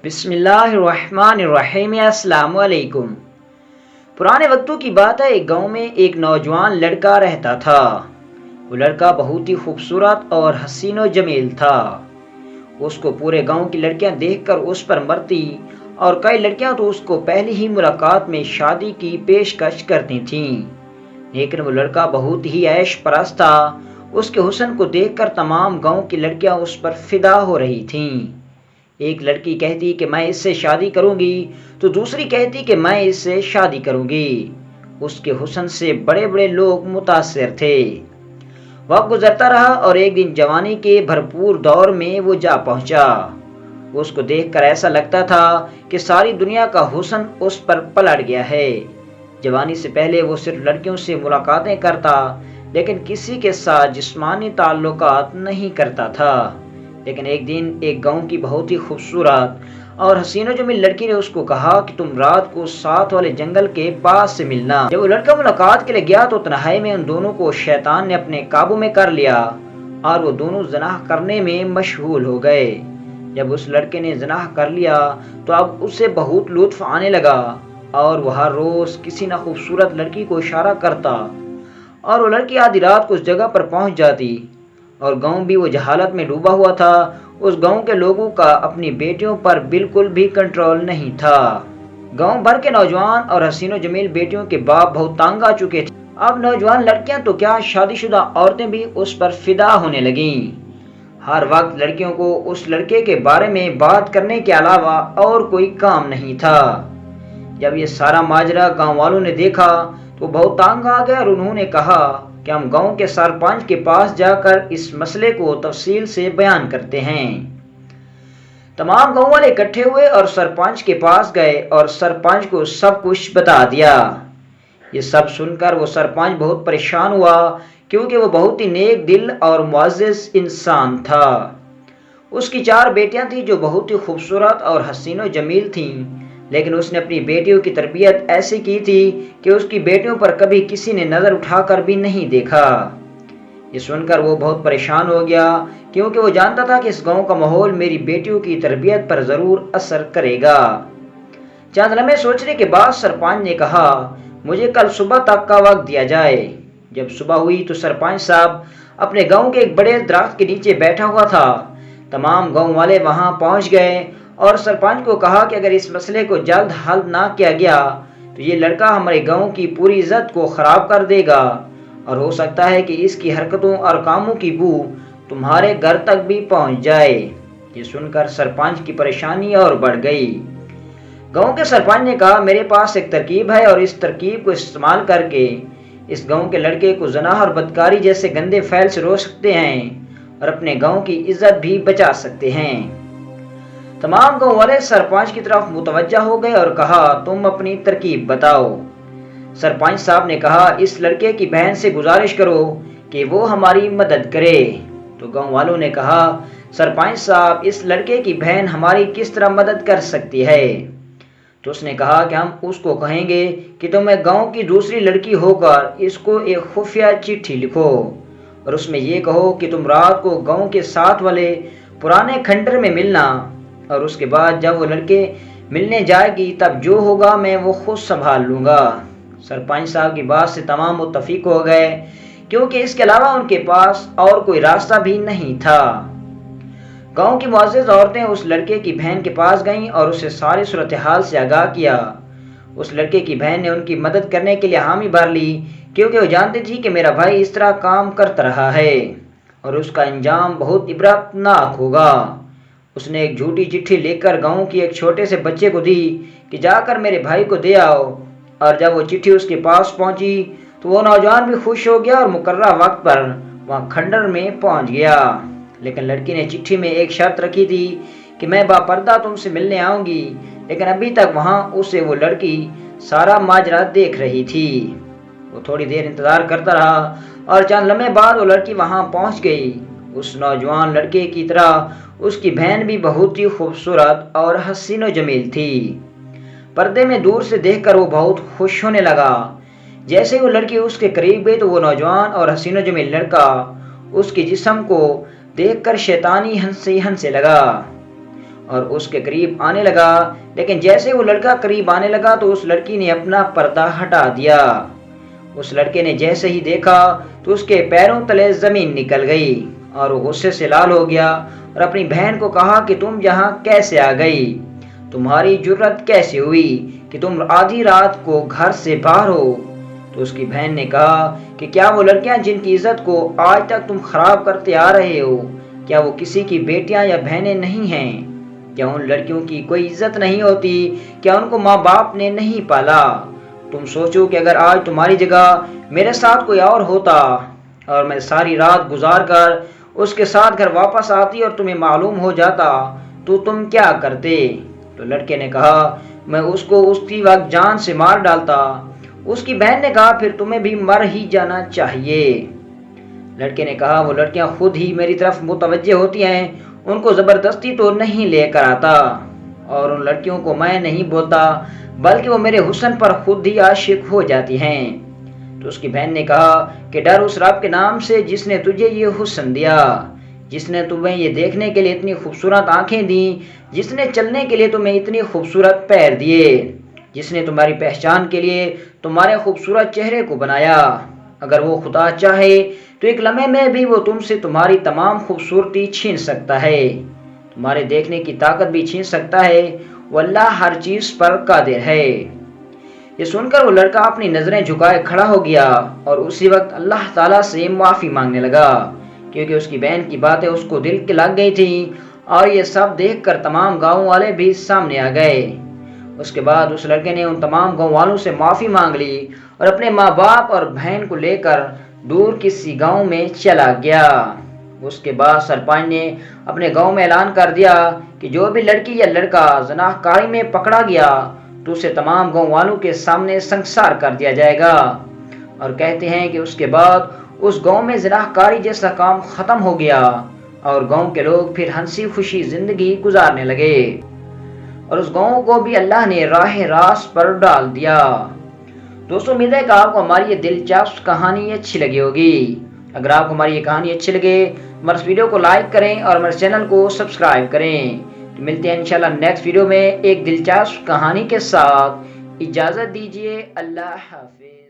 بسم اللہ الرحمن الرحیم، السلام علیکم۔ پرانے وقتوں کی بات ہے، ایک گاؤں میں ایک نوجوان لڑکا رہتا تھا۔ وہ لڑکا بہت ہی خوبصورت اور حسین و جمیل تھا۔ اس کو پورے گاؤں کی لڑکیاں دیکھ کر اس پر مرتی، اور کئی لڑکیاں تو اس کو پہلی ہی ملاقات میں شادی کی پیشکش کرتی تھیں۔ لیکن وہ لڑکا بہت ہی عیش پرست تھا۔ اس کے حسن کو دیکھ کر تمام گاؤں کی لڑکیاں اس پر فدا ہو رہی تھیں۔ ایک لڑکی کہتی کہ میں اس سے شادی کروں گی، تو دوسری کہتی کہ میں اس سے شادی کروں گی۔ اس کے حسن سے بڑے بڑے لوگ متاثر تھے۔ وقت گزرتا رہا اور ایک دن جوانی کے بھرپور دور میں وہ جا پہنچا۔ اس کو دیکھ کر ایسا لگتا تھا کہ ساری دنیا کا حسن اس پر پلٹ گیا ہے۔ جوانی سے پہلے وہ صرف لڑکیوں سے ملاقاتیں کرتا، لیکن کسی کے ساتھ جسمانی تعلقات نہیں کرتا تھا۔ لیکن ایک دن ایک گاؤں کی بہت ہی خوبصورت اور حسین و جمیل لڑکی نے اس کو کہا کہ تم رات کو ساتھ والے جنگل کے پاس سے ملنا۔ جب وہ لڑکا ملاقات کے لیے گیا تو تنہائی میں ان دونوں کو شیطان نے اپنے قابو میں کر لیا، اور وہ دونوں زنا کرنے میں مشغول ہو گئے۔ جب اس لڑکے نے زنا کر لیا تو اب اسے بہت لطف آنے لگا، اور وہ ہر روز کسی نہ خوبصورت لڑکی کو اشارہ کرتا، اور وہ لڑکی آدھی رات کو اس جگہ پر پہنچ جاتی، اور گاؤں بھی وہ جہالت میں ڈوبا ہوا تھا۔ اس گاؤں کے لوگوں کا اپنی بیٹیوں پر بالکل بھی کنٹرول نہیں تھا۔ گاؤں بھر کے نوجوان اور حسین و جمیل بیٹیوں کے باپ بہت تنگ آ چکے تھے۔ اب نوجوان لڑکیاں تو کیا، شادی شدہ عورتیں بھی اس پر فدا ہونے لگیں۔ ہر وقت لڑکیوں کو اس لڑکے کے بارے میں بات کرنے کے علاوہ اور کوئی کام نہیں تھا۔ جب یہ سارا ماجرا گاؤں والوں نے دیکھا تو بہت تنگ آ گئے، اور انہوں نے کہا کہ ہم گاؤں کے سرپنچ کے پاس جا کر اس مسئلے کو تفصیل سے بیان کرتے ہیں۔ تمام گاؤں والے اکٹھے ہوئے اور سرپنچ کے پاس گئے اور سرپنچ کو سب کچھ بتا دیا۔ یہ سب سن کر وہ سرپنچ بہت پریشان ہوا، کیونکہ وہ بہت ہی نیک دل اور معزز انسان تھا۔ اس کی 4 بیٹیاں تھیں جو بہت ہی خوبصورت اور حسین و جمیل تھیں، لیکن اس نے اپنی بیٹیوں کی تربیت ایسی کی تھی کہ اس کی بیٹیوں پر کبھی کسی نے نظر اٹھا کر بھی نہیں دیکھا۔ یہ سن کر وہ بہت پریشان ہو گیا، کیونکہ وہ جانتا تھا کہ اس گاؤں کا ماحول میری بیٹیوں کی تربیت پر ضرور اثر کرے گا۔ چند لمحے سوچنے کے بعد سرپنچ نے کہا، مجھے کل صبح تک کا وقت دیا جائے۔ جب صبح ہوئی تو سرپنچ صاحب اپنے گاؤں کے ایک بڑے درخت کے نیچے بیٹھا ہوا تھا۔ تمام گاؤں والے وہاں پہنچ گئے اور سرپنچ کو کہا کہ اگر اس مسئلے کو جلد حل نہ کیا گیا تو یہ لڑکا ہمارے گاؤں کی پوری عزت کو خراب کر دے گا، اور ہو سکتا ہے کہ اس کی حرکتوں اور کاموں کی بو تمہارے گھر تک بھی پہنچ جائے۔ یہ سن کر سرپنچ کی پریشانی اور بڑھ گئی۔ گاؤں کے سرپنچ نے کہا، میرے پاس ایک ترکیب ہے، اور اس ترکیب کو استعمال کر کے اس گاؤں کے لڑکے کو زنا اور بدکاری جیسے گندے فعل سے روک سکتے ہیں، اور اپنے گاؤں کی عزت بھی بچا سکتے ہیں۔ تمام گاؤں والے سرپنچ کی طرف متوجہ ہو گئے اور کہا، تم اپنی ترکیب بتاؤ۔ سرپنچ صاحب نے کہا، اس لڑکے کی بہن سے گزارش کرو کہ وہ ہماری مدد کرے۔ تو گاؤں والوں نے کہا، سرپنچ صاحب اس لڑکے کی بہن ہماری کس طرح مدد کر سکتی ہے؟ تو اس نے کہا کہ ہم اس کو کہیں گے کہ تم ایک گاؤں کی دوسری لڑکی ہو کر اس کو ایک خفیہ چٹھی لکھو، اور اس میں یہ کہو کہ تم رات کو گاؤں کے ساتھ والے پرانے کھنڈر میں ملنا، اور اس کے بعد جب وہ لڑکے ملنے جائے گی تب جو ہوگا میں وہ خود سنبھال لوں گا۔ سرپنچ صاحب کی بات سے تمام متفق ہو گئے، کیونکہ اس کے علاوہ ان کے پاس اور کوئی راستہ بھی نہیں تھا۔ گاؤں کی معزز عورتیں اس لڑکے کی بہن کے پاس گئیں اور اسے ساری صورتحال سے آگاہ کیا۔ اس لڑکے کی بہن نے ان کی مدد کرنے کے لیے حامی بھر لی، کیونکہ وہ جانتی تھی کہ میرا بھائی اس طرح کام کرتا رہا ہے اور اس کا انجام بہت عبرتناک ہوگا۔ اس نے ایک جھوٹی چٹھی لکھ کر گاؤں کی ایک چھوٹے سے بچے کو دی کہ جا کر میرے بھائی کو دے آؤ، اور جب وہ چٹھی اس کے پاس پہنچی تو وہ نوجوان بھی خوش ہو گیا اور مقررہ وقت پر وہاں کھنڈر میں پہنچ گیا۔ لیکن لڑکی نے چٹھی میں ایک شرط رکھی تھی کہ میں باپردہ تم سے ملنے آؤں گی، لیکن ابھی تک وہاں اسے وہ لڑکی سارا ماجرا دیکھ رہی تھی۔ وہ تھوڑی دیر انتظار کرتا رہا، اور چند لمحے بعد وہ لڑکی وہاں پہنچ گئی۔ اس نوجوان لڑکے کی طرح اس کی بہن بھی بہت ہی خوبصورت اور حسین و جمیل تھی۔ پردے میں دور سے دیکھ کر وہ بہت خوش ہونے لگا۔ جیسے وہ لڑکی اس کے قریب گئی تو وہ نوجوان اور حسین و جمیل لڑکا اس کے جسم کو دیکھ کر شیطانی ہنسی لگا، اور اس کے قریب آنے لگا، لیکن جیسے وہ لڑکا قریب آنے لگا تو اس لڑکی نے اپنا پردہ ہٹا دیا۔ اس لڑکے نے جیسے ہی دیکھا تو اس کے پیروں تلے زمین نکل گئی اور وہ غصے سے لال ہو گیا اور اپنی بہن کو کہا کہ تم یہاں کیسے آ گئی؟ تمہاری جرت کیسے ہوئی کہ تم آدھی رات کو گھر سے باہر ہو؟ تو اس کی بہن نے کہا کہ کیا وہ لڑکیاں جن کی عزت کو آج تک تم خراب کرتے آ رہے ہو، کیا وہ کسی کی بیٹیاں یا بہنیں نہیں ہیں؟ کیا ان لڑکیوں کی کوئی عزت نہیں ہوتی؟ کیا ان کو ماں باپ نے نہیں پالا؟ تم سوچو کہ اگر آج تمہاری جگہ میرے ساتھ کوئی اور ہوتا اور میں ساری رات گزار کر اس کے ساتھ گھر واپس آتی اور تمہیں معلوم ہو جاتا تو تم کیا کرتے؟ تو لڑکے نے کہا میں اس کو اسی وقت جان سے مار ڈالتا۔ اس کی بہن نے کہا پھر تمہیں بھی مر ہی جانا چاہیے۔ لڑکے نے کہا وہ لڑکیاں خود ہی میری طرف متوجہ ہوتی ہیں، ان کو زبردستی تو نہیں لے کر آتا، اور ان لڑکیوں کو میں نہیں بولتا بلکہ وہ میرے حسن پر خود ہی عاشق ہو جاتی ہیں۔ تو اس کی بہن نے کہا کہ ڈر اس رب کے نام سے جس نے تجھے یہ حسن دیا، جس نے تمہیں یہ دیکھنے کے لیے اتنی خوبصورت آنکھیں دیں، جس نے چلنے کے لیے تمہیں اتنی خوبصورت پیر دیے، جس نے تمہاری پہچان کے لیے تمہارے خوبصورت چہرے کو بنایا۔ اگر وہ خدا چاہے تو ایک لمحے میں بھی وہ تم سے تمہاری تمام خوبصورتی چھین سکتا ہے، تمہارے دیکھنے کی طاقت بھی چھین سکتا ہے، وہ اللہ ہر چیز پر قادر ہے۔ یہ سن کر وہ لڑکا اپنی نظریں جھکائے کھڑا ہو گیا اور اسی وقت اللہ تعالیٰ سے معافی مانگنے لگا، کیونکہ اس کی بہن کی باتیں اس کو دل کے لگ گئی تھیں، اور یہ سب دیکھ کر تمام گاؤں والے بھی سامنے آ گئے۔ اس کے بعد اس لڑکے نے ان تمام گاؤں والوں سے معافی مانگ لی اور اپنے ماں باپ اور بہن کو لے کر دور کسی گاؤں میں چلا گیا۔ اس کے بعد سرپنچ نے اپنے گاؤں میں اعلان کر دیا کہ جو بھی لڑکی یا لڑکا زنا کاری میں پکڑا گیا تو اسے تمام گاؤں والوں کے سامنے سنسار کر دیا جائے گا، اور کہتے ہیں کہ اس کے بعد اس گاؤں میں زنا کاری جیسا کام ختم ہو گیا اور گاؤں کے لوگ پھر ہنسی خوشی زندگی گزارنے لگے، اور اس گاؤں کو بھی اللہ نے راہ راست پر ڈال دیا۔ دوستوں امید ہے کہ آپ کو ہماری یہ دلچسپ کہانی اچھی لگی ہوگی۔ اگر آپ کو ہماری یہ کہانی اچھی لگے ہمارے اس ویڈیو کو لائک کریں اور ہمارے چینل کو سبسکرائب کریں۔ تو ملتے ہیں انشاءاللہ نیکسٹ ویڈیو میں ایک دلچسپ کہانی کے ساتھ۔ اجازت دیجیے، اللہ حافظ۔